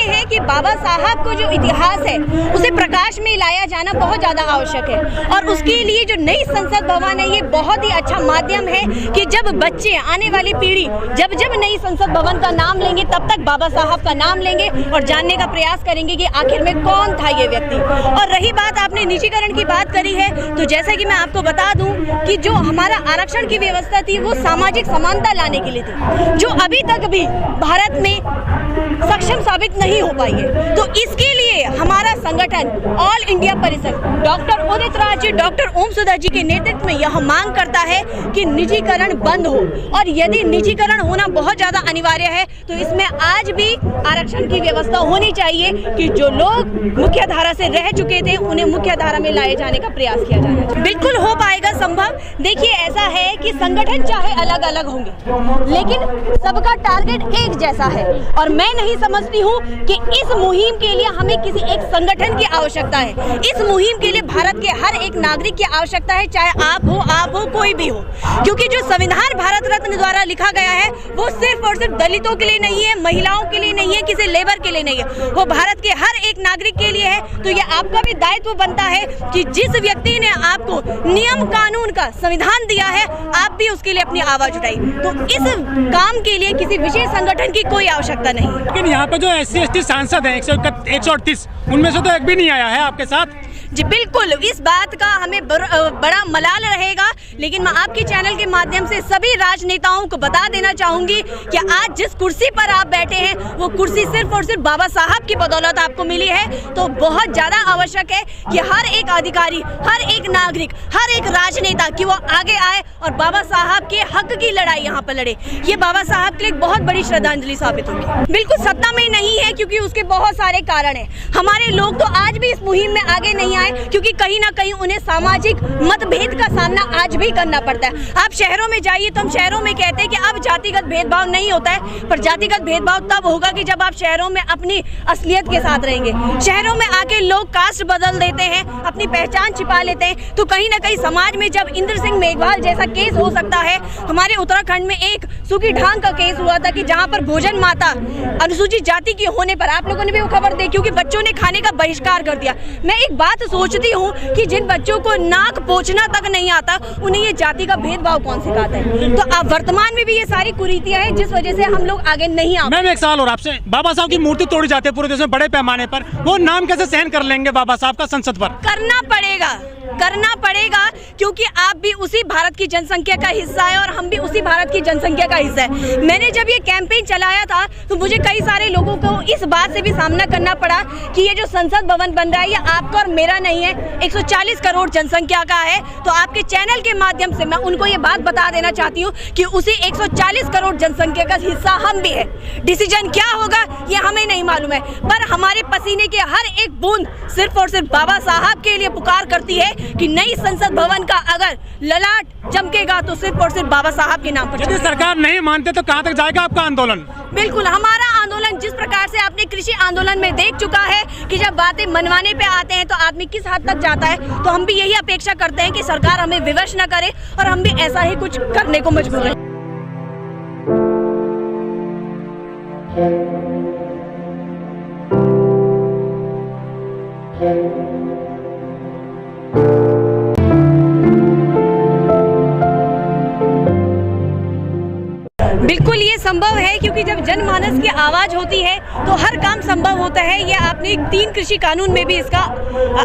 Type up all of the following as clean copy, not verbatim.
हैं कि बाबा साहब को जो इतिहास है उसे प्रकाश में लाया जाना बहुत ज़्यादा आवश्यक है और उसके लिए जो नई संसद भवन है ये बहुत ही अच्छा माध्यम है कि जब बच्चे, आने वाली पीढ़ी जब नई संसद भवन का नाम लेंगे तब तक बाबा साहब का नाम लेंगे और जानने का प्रयास करेंगे कि आखिर में कौन था ये व्यक्ति। और रही बात, आपने निजीकरण की बात करी है, तो जैसा कि मैं आपको बता दूं कि जो हमारा आरक्षण की व्यवस्था थी वो सामाजिक समानता लाने के लिए थी, जो अभी तक भी भारत में सक्षम साबित नहीं हो पाई है। तो इसके लिए हमारा संगठन ऑल इंडिया परिषद डॉक्टर उदित राज जी, डॉक्टर ओम सुधा जी के नेतृत्व में यह मांग करता है कि निजीकरण बंद हो, और यदि निजीकरण होना बहुत ज्यादा अनिवार्य है तो इसमें आज भी आरक्षण की व्यवस्था होनी चाहिए कि जो लोग मुख्य धारा से रह चुके थे उन्हें मुख्य धारा में लाए जाने का प्रयास किया जाना चाहिए। बिल्कुल हो पाएगा संभव। देखिए, ऐसा है कि संगठन चाहे अलग अलग होंगे लेकिन सबका टारगेट एक जैसा है, और मैं नहीं समझती हूँ कि इस मुहिम के लिए हमें किसी एक संगठन की आवश्यकता है। इस मुहिम के लिए भारत के हर एक नागरिक की आवश्यकता है, चाहे आप हो कोई भी हो, क्योंकि जो संविधान भारत रत्न द्वारा लिखा गया है वो सिर्फ और सिर्फ दलितों के लिए नहीं है, महिलाओं के लिए नहीं है, किसी लेबर के लिए नहीं है, वो भारत के हर एक नागरिक के लिए है। तो ये आपका भी दायित्व बनता है कि जिस व्यक्ति ने आपको नियम कानून का संविधान दिया है आप भी उसके लिए अपनी आवाज उठाई। तो इस काम के लिए किसी विशेष संगठन की कोई आवश्यकता नहीं है। लेकिन यहाँ पे जो SC/ST सांसद हैं 138 उनमें से तो एक भी नहीं आया है आपके साथ। जी बिल्कुल, इस बात का हमें बड़ा मलाल रहेगा, लेकिन मैं आपके चैनल के माध्यम से सभी राजनेताओं को बता देना चाहूंगी कि आज जिस कुर्सी पर आप बैठे हैं वो कुर्सी सिर्फ और सिर्फ बाबा साहब की बदौलत आपको मिली है। तो बहुत ज्यादा आवश्यक है कि हर एक अधिकारी, हर एक नागरिक, हर एक राजनेता कि वो आगे आए और बाबा साहब के हक की लड़ाई यहाँ पर लड़े। ये बाबा साहब के लिए बहुत बड़ी श्रद्धांजलि साबित होगी। बिल्कुल सत्ता में नहीं है क्योंकि उसके बहुत सारे कारण है। हमारे लोग तो आज भी इस मुहिम में आगे नहीं आए क्योंकि कहीं ना कहीं उन्हें सामाजिक मतभेद का सामना आज भी करना पड़ता है। आप शहरों में जाइए तो हम शहरों में कहते हैं कि अब जातिगत भेदभाव नहीं होता है, पर जातिगत भेदभाव तब होगा कि जब आप शहरों में अपनी असलियत के साथ रहेंगे। शहरों में आके लोग कास्ट बदल देते हैं, अपनी पहचान छिपा लेते हैं, तो कहीं ना कहीं समाज में जब इंद्र सिंह मेघवाल जैसा केस हो सकता है, हमारे उत्तराखंड में एक सूखी ढांग का केस हुआ था कि जहाँ पर भोजन माता अनुसूचित जाति की होने पर, आप लोगों ने भी वो खबर देखी क्योंकि बच्चों ने खाने का बहिष्कार कर दिया। मैं एक बात सोचती हूँ कि जिन बच्चों को नाक पोंछना तक नहीं आता उन्हें ये जाति का भेदभाव कौन सिखाता है। तो अब वर्तमान में भी ये सारी कुरीतियां हैं जिस वजह से हम लोग आगे नहीं आ। मैम एक सवाल और आपसे, बाबा साहब की मूर्ति तोड़ी जाती है पूरे देश में बड़े पैमाने पर, वो नाम कैसे सहन कर लेंगे बाबा साहब का संसद पर? करना पड़ेगा क्योंकि आप भी उसी भारत की जनसंख्या का हिस्सा है और हम भी उसी भारत की जनसंख्या का हिस्सा है। मैंने जब ये कैंपेन चलाया था तो मुझे कई सारे लोगों को इस बात से भी सामना करना पड़ा कि ये जो संसद भवन बन रहा है ये आपका और मेरा नहीं है, 140 करोड़ जनसंख्या का है। तो आपके चैनल के माध्यम से मैं उनको ये बात बता देना चाहती हूँ कि उसी 140 करोड़ जनसंख्या का हिस्सा हम भी है। डिसीजन क्या होगा ये हमें नहीं मालूम है, पर हमारे पसीने के हर एक बूंद सिर्फ और सिर्फ बाबा साहब के लिए पुकार करती है कि नई संसद भवन का अगर ललाट चमकेगा तो सिर्फ और सिर्फ बाबा साहब के नाम पर। यदि सरकार नहीं मानते तो कहां तक जाएगा आपका आंदोलन? बिल्कुल, हमारा आंदोलन जिस प्रकार से आपने कृषि आंदोलन में देख चुका है कि जब बातें मनवाने पे आते हैं तो आदमी किस हद तक जाता है, तो हम भी यही अपेक्षा करते हैं कि सरकार हमें विवश न करे और हम भी ऐसा ही कुछ करने को मजबूर हैं। बिल्कुल ये संभव है क्योंकि जब जनमानस की आवाज होती है तो हर काम संभव होता है। ये आपने 3 कृषि कानून में भी इसका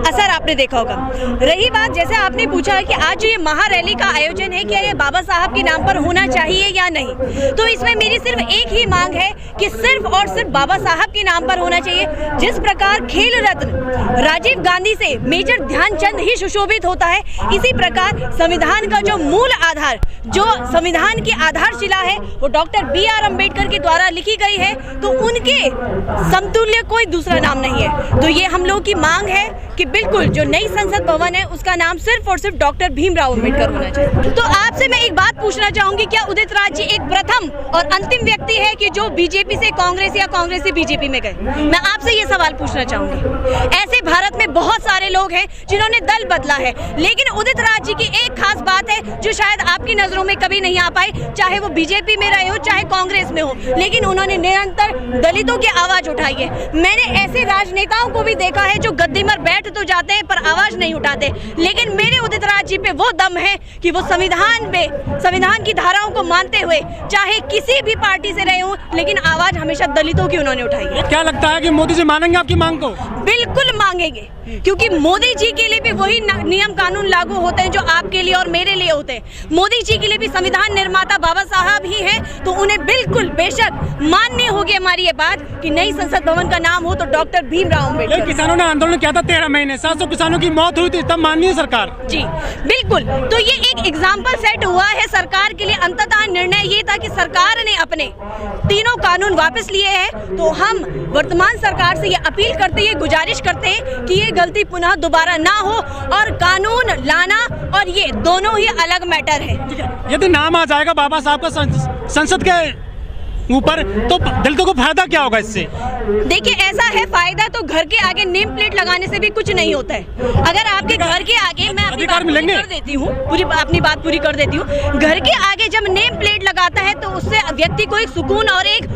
असर आपने देखा होगा। रही बात, जैसे आपने पूछा है कि आज जो ये महारैली का आयोजन है क्या ये बाबा साहब के नाम पर होना चाहिए या नहीं, तो इसमें मेरी सिर्फ एक ही मांग है कि सिर्फ और सिर्फ बाबा साहब के नाम पर होना चाहिए। जिस प्रकार खेल रत्न राजीव गांधी से मेजर ध्यानचंद ही सुशोभित होता है, इसी प्रकार संविधान का जो मूल आधार, जो संविधान की आधारशिला है वो डॉक्टर BR अम्बेडकर के द्वारा लिखी गई है, तो उनके समतुल्य कोई दूसरा नाम नहीं है। तो ये हम लोग की मांग है कि बिल्कुल जो नई संसद भवन है उसका नाम सिर्फ और सिर्फ डॉक्टर भीमराव अंबेडकर होना चाहिए। तो आपसे मैं एक बात पूछना चाहूंगी, क्या उदित राज जी एक प्रथम और अंतिम व्यक्ति है कि जो बीजेपी से कांग्रेस या कांग्रेस से बीजेपी में गए? मैं आपसे ये सवाल पूछना चाहूंगी। ऐसे भारत में बहुत सारे लोग हैं जिन्होंने दल बदला है, लेकिन उदित राज जी की एक खास बात है जो शायद आपकी नजरों में कभी नहीं आ पाई, चाहे वो बीजेपी में रहे हो चाहे कांग्रेस में हो, लेकिन उन्होंने निरंतर दलितों की आवाज उठाई है। मैंने ऐसे राजनेताओं को भी देखा है जो गद्दी पर बैठ तो जाते हैं पर आवाज नहीं उठाते, लेकिन मेरे उदित राज जी पे वो दम है कि वो संविधान की धाराओं को मानते हुए चाहे किसी भी पार्टी से रहे हो, लेकिन आवाज हमेशा दलितों की उन्होंने उठाई है। क्या लगता है कि मोदी जी मानेंगे आपकी मांग को? बिल्कुल मांगेंगे, क्योंकि मोदी जी के लिए भी वही नियम कानून लागू होते हैं जो आपके लिए और मेरे लिए होते हैं। मोदी जी के लिए भी संविधान निर्माता बाबा साहब ही हैं, तो उन्हें बिल्कुल बेशक माननी होगी हमारी ये बात कि नई संसद भवन का नाम हो तो डॉक्टर भीमराव अंबेडकर। किसानों ने आंदोलन किया था 13 महीने, 700 किसानों की मौत हुई थी, तब माननी है सरकार? जी बिल्कुल। तो ये एक एग्जाम्पल सेट हुआ है सरकार के लिए। अंततः निर्णय ये था कि सरकार ने अपने तीनों कानून वापस लिए हैं, तो हम वर्तमान सरकार से ये अपील करते हैं, गुजारिश करते हैं कि ये गलती पुनः दोबारा ना हो और कानून लाना और ये दोनों ही अलग मैटर है। यदि नाम आ जाएगा बाबा साहब का संसद के ऊपर, तो दलितों को फायदा क्या होगा इससे? देखिए ऐसा है, फायदा तो घर के आगे नेम प्लेट लगाने से भी कुछ नहीं होता है। अगर आपके घर के आगे, मैं अपनी बात पूरी कर देती हूँ, अपनी बात पूरी कर देती हूँ, घर के आगे जब नेम प्लेट लगाता है तो उससे व्यक्ति को एक सुकून और एक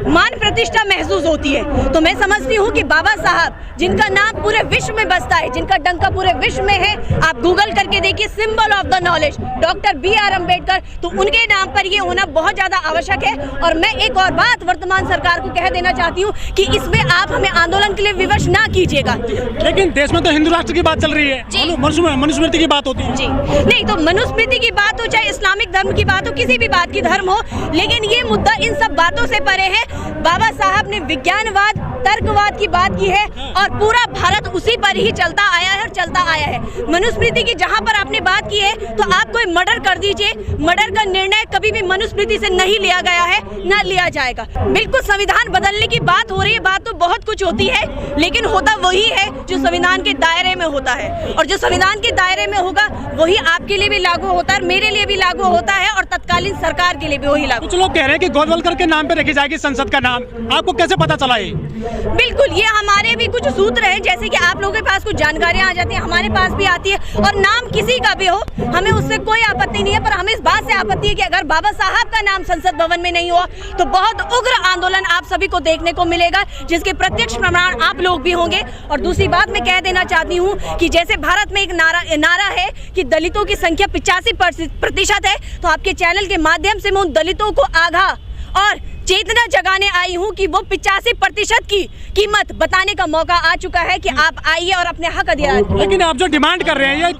मान प्रतिष्ठा महसूस होती है। तो मैं समझती हूँ कि बाबा साहब जिनका नाम पूरे विश्व में बसता है, जिनका डंका पूरे विश्व में है, आप गूगल करके देखिए symbol of the knowledge doctor BR Ambedkar, तो उनके नाम पर ये होना बहुत ज्यादा आवश्यक है। और मैं एक और बात वर्तमान सरकार को कह देना चाहती हूँ कि इसमें आप हमें आंदोलन के लिए विवश ना कीजिएगा। लेकिन देश में तो हिंदू राष्ट्र की बात चल रही है, मनुस्मृति की बात होती है। जी नहीं, तो मनुस्मृति की बात हो चाहे इस्लामिक धर्म की बात हो, किसी भी बात की धर्म हो, लेकिन ये मुद्दा इन सब बातों से परे है। बाबा साहब ने विज्ञानवाद, तर्कवाद की बात की है और पूरा भारत उसी पर ही चलता आया है और चलता आया है। मनुस्मृति की जहां पर आपने बात की है, तो आप कोई मर्डर कर दीजिए, मर्डर का निर्णय कभी भी मनुस्मृति से नहीं लिया गया है, ना लिया जाएगा। बिल्कुल संविधान बदलने की बात हो रही है, बात तो बहुत कुछ होती है, लेकिन होता वही है जो संविधान के दायरे में होता है, और जो संविधान के दायरे में होगा वही आपके लिए भी लागू होता है, मेरे लिए भी लागू होता है और तत्कालीन सरकार के लिए भी वही लागू। कुछ लोग कह रहे हैं कि गोलवलकर के नाम पे रखी जाएगी संसद का नाम, आपको कैसे पता चला ये? बिल्कुल, ये हमारे भी कुछ सूत्र हैं, जैसे कि आप लोगों के पास कुछ जानकारियां आ जाती हैं, हमारे पास भी आती है, और नाम किसी का भी हो हमें उससे कोई आपत्ति नहीं है, पर हमें इस बात से आपत्ति है कि अगर बाबा साहब का नाम संसद भवन में नहीं हुआ तो बहुत उग्र आंदोलन आप सभी को देखने को मिलेगा, जिसके प्रत्यक्ष प्रमाण आप लोग भी होंगे। और दूसरी बात मैं कह देना चाहती हूँ कि जैसे भारत में एक नारा है कि दलितों की संख्या 85% है, तो आपके चैनल के माध्यम से मैं उन दलितों को आगाह और चेतना जगाने आई हूँ कि वो 85% की कीमत बताने का मौका आ चुका है कि आप आइए और अपने हक अधिकार। लेकिन आप जो डिमांड कर रहे हैं, ये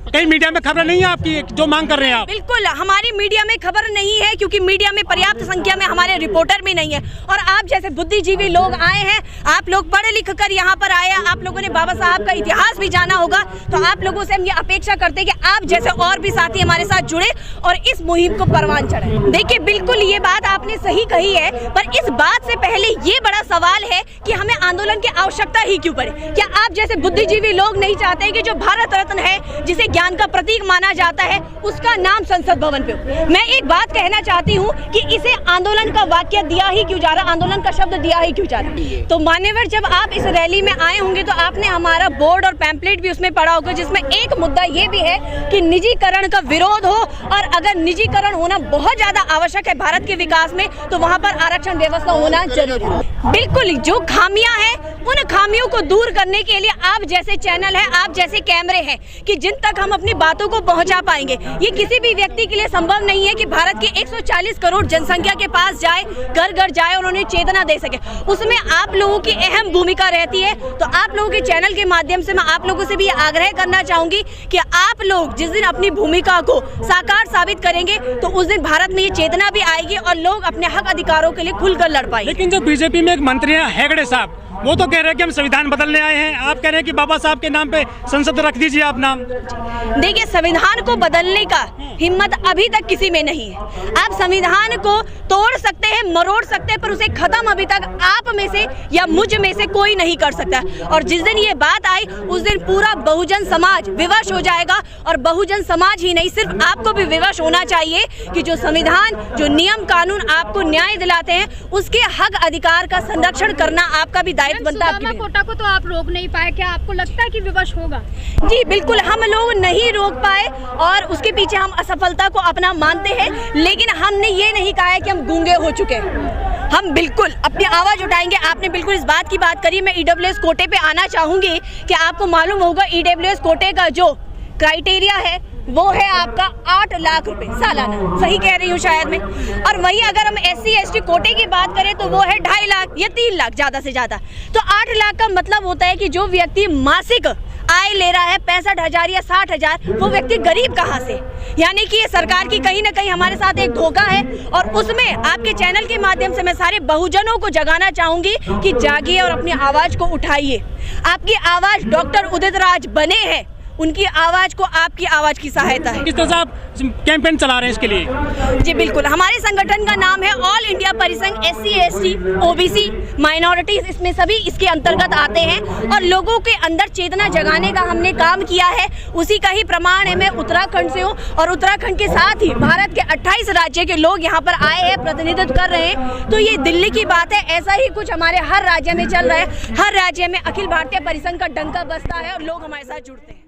कहीं मीडिया में खबर नहीं है आपकी जो मांग कर रहे हैं आप? बिल्कुल, हमारी मीडिया में खबर नहीं है, क्योंकि मीडिया में पर्याप्त संख्या में हमारे रिपोर्टर भी नहीं है, और आप जैसे बुद्धिजीवी लोग आए हैं, आप लोग पढ़े लिख कर यहाँ पर आए, आप लोगों ने बाबा साहब का इतिहास भी जाना होगा, तो आप लोगों से हम ये अपेक्षा करते हैं कि आप जैसे और भी साथी हमारे साथ जुड़े और इस मुहिम को परवान चढ़ाएं। देखिए बिल्कुल ये बात आपने सही कही है, पर इस बात से पहले ये बड़ा सवाल है कि हमें आंदोलन की आवश्यकता ही क्यों पड़े? क्या आप जैसे बुद्धिजीवी लोग नहीं चाहते कि जो भारत रत्न है, जिसे ज्ञान का प्रतीक माना जाता है, उसका नाम संसद भवन पे हो? मैं एक बात कहना चाहती हूँ कि इसे आंदोलन का वाक्य दिया ही क्यों जा रहा, आंदोलन का शब्द दिया ही क्यों जा रहा? तो मान्यवर, जब आप इस रैली में आए होंगे तो आपने हमारा बोर्ड और पैम्पलेट भी उसमें पढ़ा होगा, जिसमें एक मुद्दा ये भी है कि निजीकरण का विरोध हो, और अगर निजीकरण होना बहुत ज्यादा आवश्यक है भारत के विकास में, तो वहाँ पर आरक्षण व्यवस्था होना जरूरी है। बिल्कुल, जो खामियां हैं उन खामियों को दूर करने के लिए आप जैसे चैनल है, आप जैसे कैमरे हैं, कि जिन तक हम अपनी बातों को पहुंचा पाएंगे। ये किसी भी व्यक्ति के लिए संभव नहीं है कि भारत के 140 करोड़ जनसंख्या के पास जाए, घर घर जाए और उन्हें चेतना दे सके। उसमें आप लोगों की अहम भूमिका रहती है। तो आप लोगों के चैनल के माध्यम से मैं आप लोगों से भी आग्रह करना चाहूंगी कि आप लोग जिस दिन अपनी भूमिका को साकार साबित करेंगे, तो उस दिन भारत में ये चेतना भी आएगी और लोग अपने हक अधिकारों के लिए खुलकर लड़ पाएंगे। लेकिन जो बीजेपी में एक मंत्री है हेगड़े साहब, वो तो कह रहे हैं कि हम संविधान बदलने आए हैं, आप कह रहे हैं कि बाबा साहब के नाम पे संसद रख दीजिए आप नाम। देखिए, संविधान को बदलने का हिम्मत अभी तक किसी में नहीं है। आप संविधान को तोड़ सकते हैं, मरोड़ सकते हैं, पर उसे खत्म अभी तक आप में से या मुझ में से कोई नहीं कर सकता। और जिस दिन ये बात आई उस दिन पूरा बहुजन समाज विवश हो जाएगा। और बहुजन समाज ही नहीं, सिर्फ आपको भी विवश होना चाहिए कि जो संविधान, जो नियम कानून आपको न्याय दिलाते हैं, उसके हक अधिकार का संरक्षण करना आपका भी दायित्व बनता है। कोटा को तो आप रोक नहीं पाए, क्या आपको लगता है कि विवश होगा? जी बिल्कुल, हम लोग नहीं रोक पाए और उसके पीछे हम असफलता को अपना मानते हैं, लेकिन हमने ये नहीं कहा है कि हम गूंगे हो चुके हैं। हम बिल्कुल अपनी आवाज उठाएंगे। आपने बिल्कुल इस बात की बात करी, मैं ईडब्ल्यूएस कोटे पे आना चाहूंगी कि आपको मालूम होगा ईडब्ल्यूएस कोटे का जो क्राइटेरिया है वो है आपका 8 लाख रुपए सालाना, सही कह रही हूँ शायद मैं। और वही अगर हम SC ST कोटे की बात करें तो वो है 2.5 लाख या 3 लाख ज़्यादा से ज़्यादा। तो 8 लाख का मतलब होता है कि जो व्यक्ति मासिक आय ले रहा है 65,000 या 60,000, वो व्यक्ति गरीब कहाँ से? यानी कि ये सरकार की कहीं ना कहीं हमारे साथ एक धोखा है। और उसमें आपके चैनल के माध्यम से मैं सारे बहुजनों को जगाना चाहूंगी कि जागिए और अपनी आवाज़ को उठाइए। आपकी आवाज़ डॉक्टर उदित राज बने हैं, उनकी आवाज को आपकी आवाज की सहायता है। किस तरह से आप कैंपेन चला रहे हैं इसके लिए? जी बिल्कुल, हमारे संगठन का नाम है ऑल इंडिया परिसंघ SC ST OBC माइनॉरिटीज, इसमें सभी इसके अंतर्गत आते हैं। और लोगों के अंदर चेतना जगाने का हमने काम किया है, उसी का ही प्रमाण है। मैं उत्तराखंड से हूँ और उत्तराखंड के साथ ही भारत के 28 राज्य के लोग यहाँ पर आए हैं, प्रतिनिधित्व कर रहे हैं। तो ये दिल्ली की बात है, ऐसा ही कुछ हमारे हर राज्य में चल रहा है। हर राज्य में अखिल भारतीय परिसंघ का डंका बजता है और लोग हमारे साथ जुड़ते हैं।